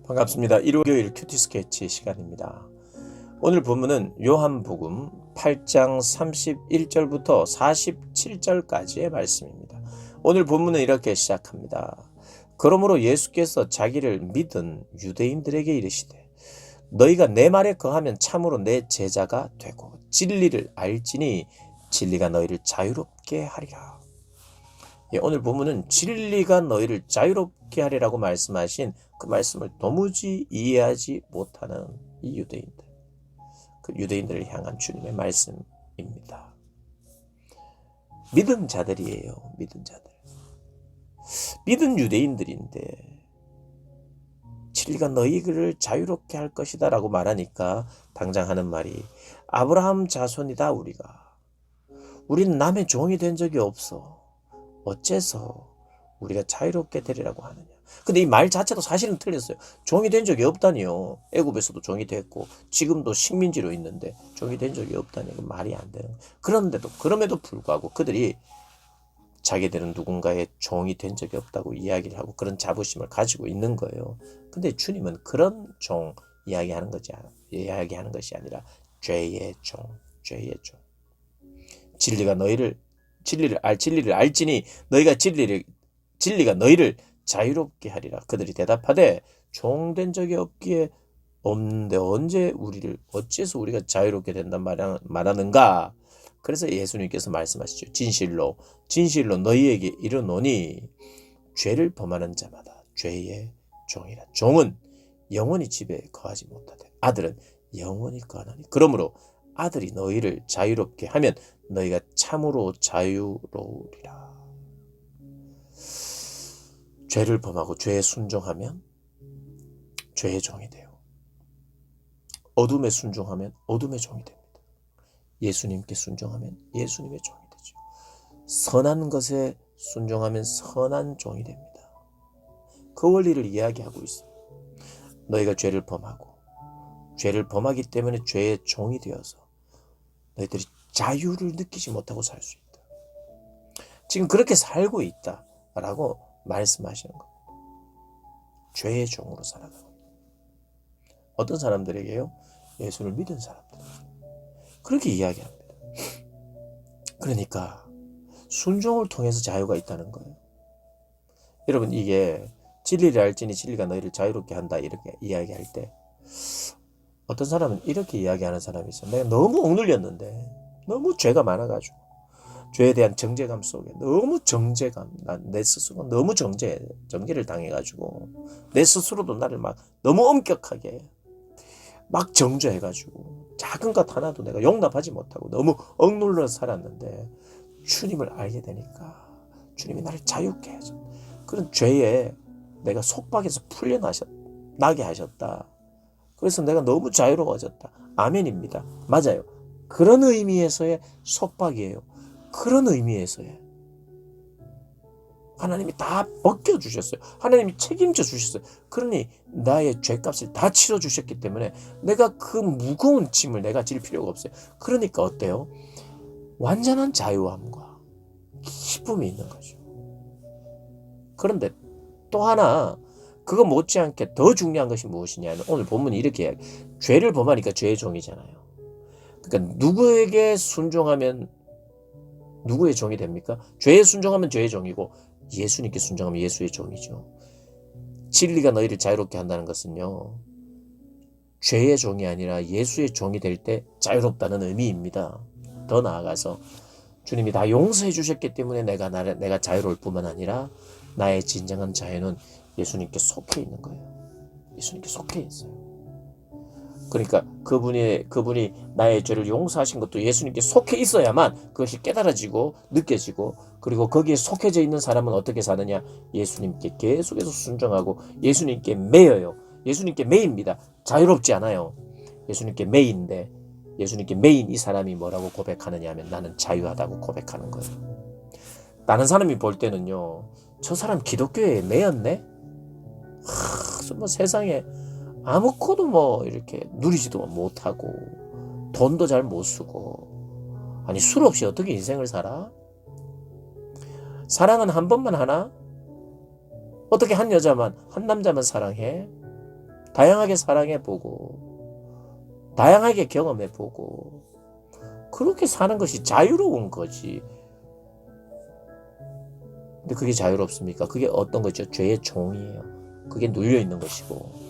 반갑습니다. 일요일 큐티 스케치 시간입니다. 오늘 본문은 요한복음 8장 31절부터 47절까지의 말씀입니다. 오늘 본문은 이렇게 시작합니다. 그러므로 예수께서 자기를 믿은 유대인들에게 이르시되 너희가 내 말에 거하면 참으로 내 제자가 되고 진리를 알지니 진리가 너희를 자유롭게 하리라. 오늘 본문은 진리가 너희를 자유롭게 하리라고 말씀하신 그 말씀을 도무지 이해하지 못하는 이 유대인들, 그 유대인들을 향한 주님의 말씀입니다. 믿은 자들이에요. 믿은 자들. 믿은 유대인들인데 진리가 너희를 자유롭게 할 것이다 라고 말하니까 당장 하는 말이 아브라함 자손이다 우리가. 우린 남의 종이 된 적이 없어. 어째서 우리가 자유롭게 되리라고 하느냐. 근데 이 말 자체도 사실은 틀렸어요. 종이 된 적이 없다니요. 애굽에서도 종이 됐고 지금도 식민지로 있는데 종이 된 적이 없다니. 그 말이 안 되는 거예요. 그럼에도 불구하고 그들이 자기들은 누군가의 종이 된 적이 없다고 이야기를 하고 그런 자부심을 가지고 있는 거예요. 근데 주님은 그런 종 이야기하는 것이 아니라 죄의 종. 진리를 알지니 너희가 진리가 너희를 자유롭게 하리라. 그들이 대답하되 종된 적이 없는데 어째서 우리가 자유롭게 된단 말하는가. 그래서 예수님께서 말씀하시죠. 진실로 너희에게 이르노니 죄를 범하는 자마다 죄의 종이라. 종은 영원히 집에 거하지 못하되 아들은 영원히 거하나니. 그러므로 아들이 너희를 자유롭게 하면 너희가 참으로 자유로우리라. 죄를 범하고 죄에 순종하면 죄의 종이 돼요. 어둠에 순종하면 어둠의 종이 됩니다. 예수님께 순종하면 예수님의 종이 되죠. 선한 것에 순종하면 선한 종이 됩니다. 그 원리를 이야기하고 있어요. 너희가 죄를 범하기 때문에 죄의 종이 되어서 너희들이 자유를 느끼지 못하고 살 수 있다. 지금 그렇게 살고 있다라고 말씀하시는 겁니다. 죄의 종으로 살아가고 있다. 어떤 사람들에게요? 예수를 믿은 사람들. 그렇게 이야기합니다. 그러니까 순종을 통해서 자유가 있다는 거예요. 여러분, 이게 진리를 알지니 진리가 너희를 자유롭게 한다 이렇게 이야기할 때 어떤 사람은 이렇게 이야기하는 사람이 있어요. 내가 너무 억눌렸는데 너무 죄가 많아가지고 죄에 대한 정죄감 속에 내 스스로 너무 정죄를 당해가지고 내 스스로도 나를 막 너무 엄격하게 막 정죄해가지고 작은 것 하나도 내가 용납하지 못하고 너무 억눌러 살았는데 주님을 알게 되니까 주님이 나를 자유케 하셨다. 그런 죄에 내가 속박에서 풀려나게 하셨다. 그래서 내가 너무 자유로워졌다. 아멘입니다. 맞아요. 그런 의미에서의 속박이에요. 그런 의미에서의 하나님이 다 벗겨주셨어요. 하나님이 책임져 주셨어요. 그러니 나의 죄값을 다 치러주셨기 때문에 내가 그 무거운 짐을 내가 질 필요가 없어요. 그러니까 어때요? 완전한 자유함과 기쁨이 있는 거죠. 그런데 또 하나 그거 못지않게 더 중요한 것이 무엇이냐면 오늘 본문이 이렇게 이야기해요. 죄를 범하니까 죄의 종이잖아요. 그러니까 누구에게 순종하면 누구의 종이 됩니까? 죄에 순종하면 죄의 종이고 예수님께 순종하면 예수의 종이죠. 진리가 너희를 자유롭게 한다는 것은요. 죄의 종이 아니라 예수의 종이 될 때 자유롭다는 의미입니다. 더 나아가서 주님이 다 용서해 주셨기 때문에 내가 자유로울 뿐만 아니라 나의 진정한 자유는 예수님께 속해 있는 거예요. 예수님께 속해 있어요. 그러니까 그분이 나의 죄를 용서하신 것도 예수님께 속해 있어야만 그것이 깨달아지고 느껴지고 그리고 거기에 속해져 있는 사람은 어떻게 사느냐? 예수님께 계속해서 순종하고 예수님께 매여요. 예수님께 매입니다. 자유롭지 않아요. 예수님께 매인데 예수님께 매인 이 사람이 뭐라고 고백하느냐 하면 나는 자유하다고 고백하는 거예요. 다른 사람이 볼 때는요. 저 사람 기독교에 매였네? 뭐 세상에 아무것도 이렇게 누리지도 못하고 돈도 잘 못 쓰고 아니 술 없이 어떻게 인생을 살아? 사랑은 한 번만 하나? 어떻게 한 남자만 사랑해? 다양하게 사랑해보고 다양하게 경험해보고 그렇게 사는 것이 자유로운 거지. 근데 그게 자유롭습니까? 그게 어떤 거죠? 죄의 종이에요. 그게 눌려있는 것이고.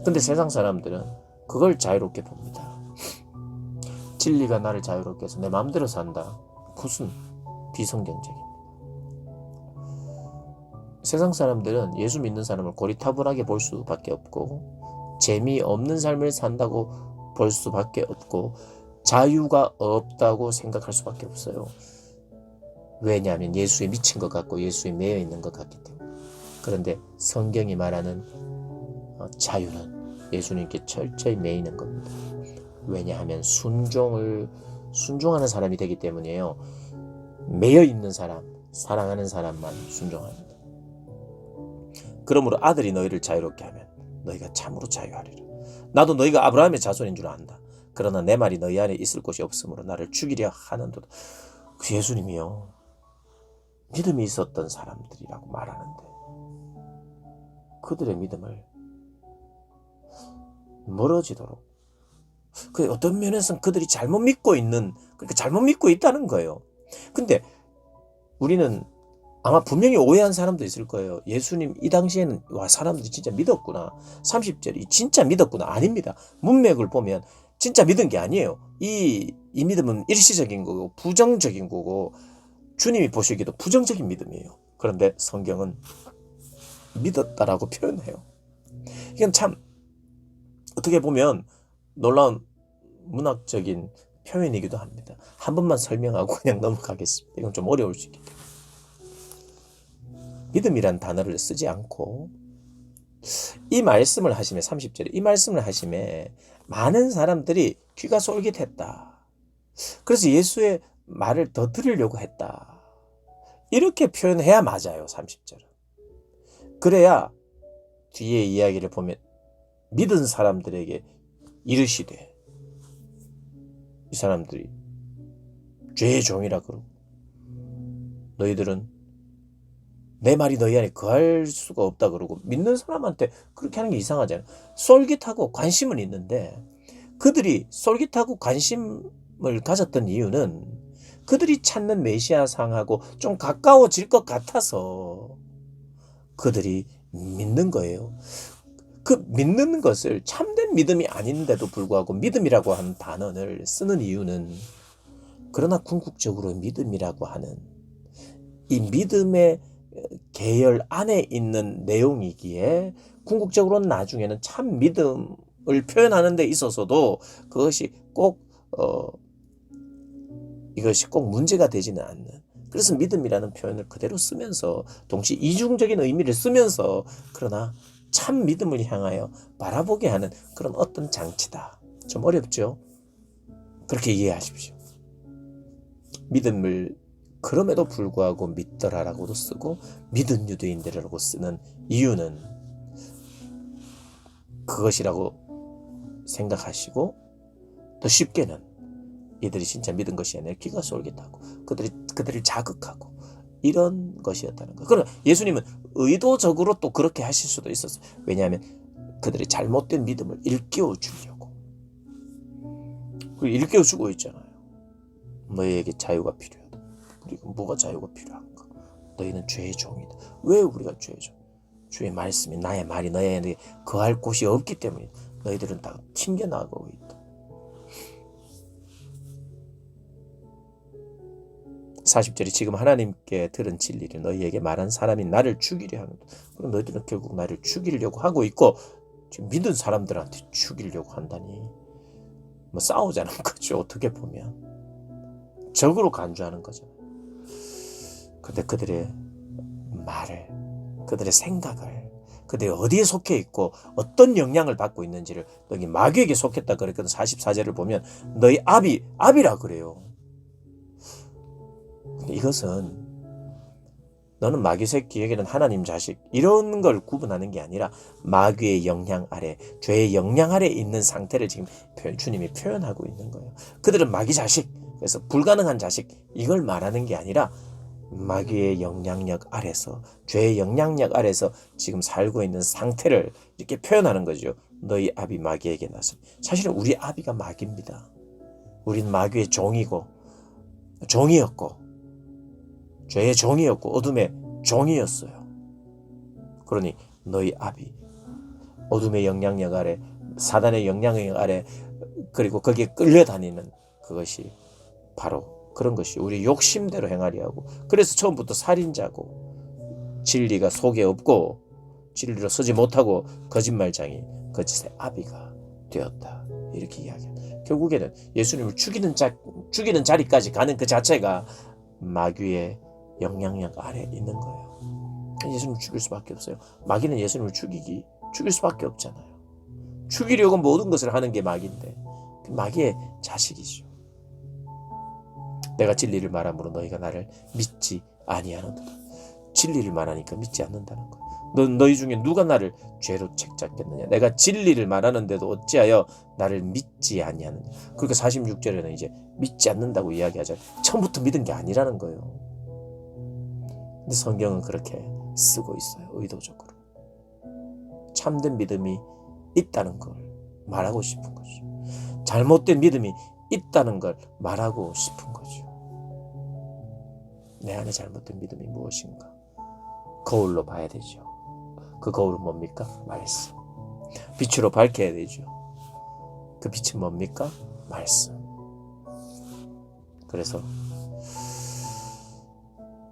근데 세상 사람들은 그걸 자유롭게 봅니다. 진리가 나를 자유롭게 해서 내 마음대로 산다. 무슨 비성경적인. 세상 사람들은 예수 믿는 사람을 고리타분하게 볼 수밖에 없고 재미없는 삶을 산다고 볼 수밖에 없고 자유가 없다고 생각할 수밖에 없어요. 왜냐하면 예수에 미친 것 같고 예수에 매여 있는 것 같기 때문에. 그런데 성경이 말하는 자유는 예수님께 철저히 매이는 겁니다. 왜냐하면 순종하는 사람이 되기 때문이에요. 매여 있는 사람, 사랑하는 사람만 순종합니다. 그러므로 아들이 너희를 자유롭게 하면 너희가 참으로 자유하리라. 나도 너희가 아브라함의 자손인 줄 안다. 그러나 내 말이 너희 안에 있을 곳이 없으므로 나를 죽이려 하는도다. 그 예수님이요, 믿음이 있었던 사람들이라고 말하는데 그들의 믿음을 멀어지도록, 그 어떤 면에서는 그들이 잘못 믿고 있는, 그러니까 잘못 믿고 있다는 거예요. 근데 우리는 아마 분명히 오해한 사람도 있을 거예요. 예수님 이 당시에는 와 사람들이 진짜 믿었구나. 30절이 진짜 믿었구나. 아닙니다. 문맥을 보면 진짜 믿은 게 아니에요. 이 믿음은 일시적인 거고 부정적인 거고 주님이 보시기에도 부정적인 믿음이에요. 그런데 성경은 믿었다라고 표현해요. 이건 참 어떻게 보면 놀라운 문학적인 표현이기도 합니다. 한 번만 설명하고 그냥 넘어가겠습니다. 이건 좀 어려울 수 있기 때문에. 믿음이란 단어를 쓰지 않고 이 말씀을 하심에 30절에 이 말씀을 하심에 많은 사람들이 귀가 솔깃했다. 그래서 예수의 말을 더 들으려고 했다. 이렇게 표현해야 맞아요. 30절은. 그래야 뒤에 이야기를 보면 믿은 사람들에게 이르시되 이 사람들이 죄의 종이라 그러고 너희들은 내 말이 너희 안에 거할 수가 없다 그러고 믿는 사람한테 그렇게 하는 게 이상하잖아요. 솔깃하고 관심은 있는데 그들이 솔깃하고 관심을 가졌던 이유는 그들이 찾는 메시아상하고 좀 가까워질 것 같아서 그들이 믿는 거예요. 그 믿는 것을 참된 믿음이 아닌데도 불구하고 믿음이라고 하는 단어를 쓰는 이유는 그러나 궁극적으로 믿음이라고 하는 이 믿음의 계열 안에 있는 내용이기에 궁극적으로는 나중에는 참 믿음을 표현하는 데 있어서도 그것이 꼭 이것이 꼭 문제가 되지는 않는, 그래서 믿음이라는 표현을 그대로 쓰면서 동시에 이중적인 의미를 쓰면서 그러나 참 믿음을 향하여 바라보게 하는 그런 어떤 장치다. 좀 어렵죠? 그렇게 이해하십시오. 믿음을 그럼에도 불구하고 믿더라라고도 쓰고 믿은 유대인들이라고 쓰는 이유는 그것이라고 생각하시고 더 쉽게는 이들이 진짜 믿은 것이 아니라 귀가 솔깃하고 그들을 자극하고 이런 것이었다는 거예요. 그러나 예수님은 의도적으로 또 그렇게 하실 수도 있었어요. 왜냐하면 그들의 잘못된 믿음을 일깨워 주려고. 그리고 일깨워 주고 있잖아요. 너희에게 자유가 필요하다. 우리가 뭐가 자유가 필요한가? 너희는 죄의 종이다. 왜 우리가 죄의 종? 주의 말씀이 나의 말이 너희에게 거할 곳이 없기 때문에 너희들은 다 튕겨나가고 있다. 40절이 지금 하나님께 들은 진리를 너희에게 말한 사람이 나를 죽이려 하는다. 그럼 너희들은 결국 나를 죽이려고 하고 있고 지금 믿은 사람들한테 죽이려고 한다니 뭐 싸우자는 거죠. 어떻게 보면 적으로 간주하는 거죠. 근데 그들의 말을, 그들의 생각을, 그들이 어디에 속해 있고 어떤 영향을 받고 있는지를, 여기 마귀에게 속했다 그랬거든. 44절을 보면 너희 아비라 그래요. 근데 이것은 너는 마귀 새끼에게는 하나님 자식 이런 걸 구분하는 게 아니라 마귀의 영향 아래, 죄의 영향 아래 있는 상태를 지금 주님이 표현하고 있는 거예요. 그들은 마귀 자식, 그래서 불가능한 자식 이걸 말하는 게 아니라 마귀의 영향력 아래서, 죄의 영향력 아래서 지금 살고 있는 상태를 이렇게 표현하는 거죠. 너희 아비 마귀에게 나서. 사실은 우리 아비가 마귀입니다. 우린 마귀의 종이었고 죄의 종이었고 어둠의 종이었어요. 그러니 너희 아비, 어둠의 영향력 아래, 사단의 영향력 아래, 그리고 거기에 끌려다니는 그것이 바로 그런 것이 우리 욕심대로 행하려 하고, 그래서 처음부터 살인자고 진리가 속에 없고 진리로 서지 못하고 거짓말장이, 거짓의 아비가 되었다. 이렇게 이야기합니다. 결국에는 예수님을 죽이는 자리까지 가는 그 자체가 마귀의 영향력 아래 있는 거예요. 예수님을 죽일 수밖에 없어요. 마귀는 예수님을 죽일 수밖에 없잖아요. 죽이려고 모든 것을 하는 게 마귀인데, 마귀의 자식이죠. 내가 진리를 말함으로 너희가 나를 믿지 아니하는도다. 진리를 말하니까 믿지 않는다는 거예요. 너희 중에 누가 나를 죄로 책잡겠느냐. 내가 진리를 말하는데도 어찌하여 나를 믿지 아니하느냐. 그러니까 46절에는 이제 믿지 않는다고 이야기하잖아요. 처음부터 믿은 게 아니라는 거예요. 근데 성경은 그렇게 쓰고 있어요. 의도적으로. 참된 믿음이 있다는 걸 말하고 싶은 거죠. 잘못된 믿음이 있다는 걸 말하고 싶은 거죠. 내 안에 잘못된 믿음이 무엇인가? 거울로 봐야 되죠. 그 거울은 뭡니까? 말씀. 빛으로 밝혀야 되죠. 그 빛은 뭡니까? 말씀. 그래서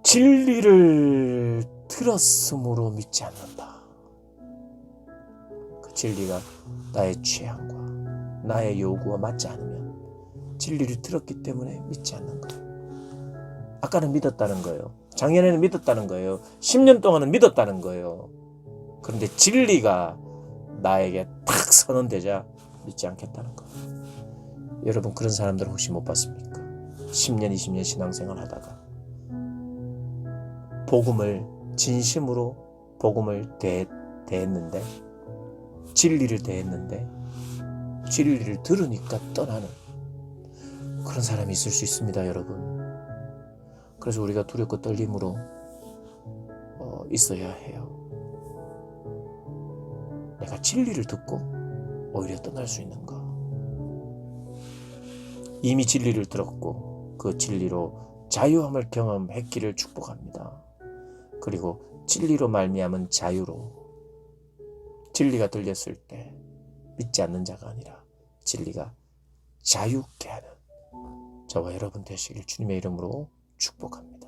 진리를 들었으므로 믿지 않는다. 그 진리가 나의 취향과 나의 요구와 맞지 않으면 진리를 들었기 때문에 믿지 않는 거예요. 아까는 믿었다는 거예요. 작년에는 믿었다는 거예요. 10년 동안은 믿었다는 거예요. 그런데 진리가 나에게 탁 선언되자 믿지 않겠다는 거예요. 여러분, 그런 사람들 혹시 못 봤습니까? 10년, 20년 신앙생활 하다가 복음을 진심으로 복음을 대했는데, 진리를 대했는데 진리를 들으니까 떠나는 그런 사람이 있을 수 있습니다, 여러분. 그래서 우리가 두렵고 떨림으로 있어야 해요. 내가 진리를 듣고 오히려 떠날 수 있는가? 이미 진리를 들었고 그 진리로 자유함을 경험했기를 축복합니다. 그리고 진리로 말미암은 자유로, 진리가 들렸을 때 믿지 않는 자가 아니라 진리가 자유케 하는 저와 여러분 되시길 주님의 이름으로 축복합니다.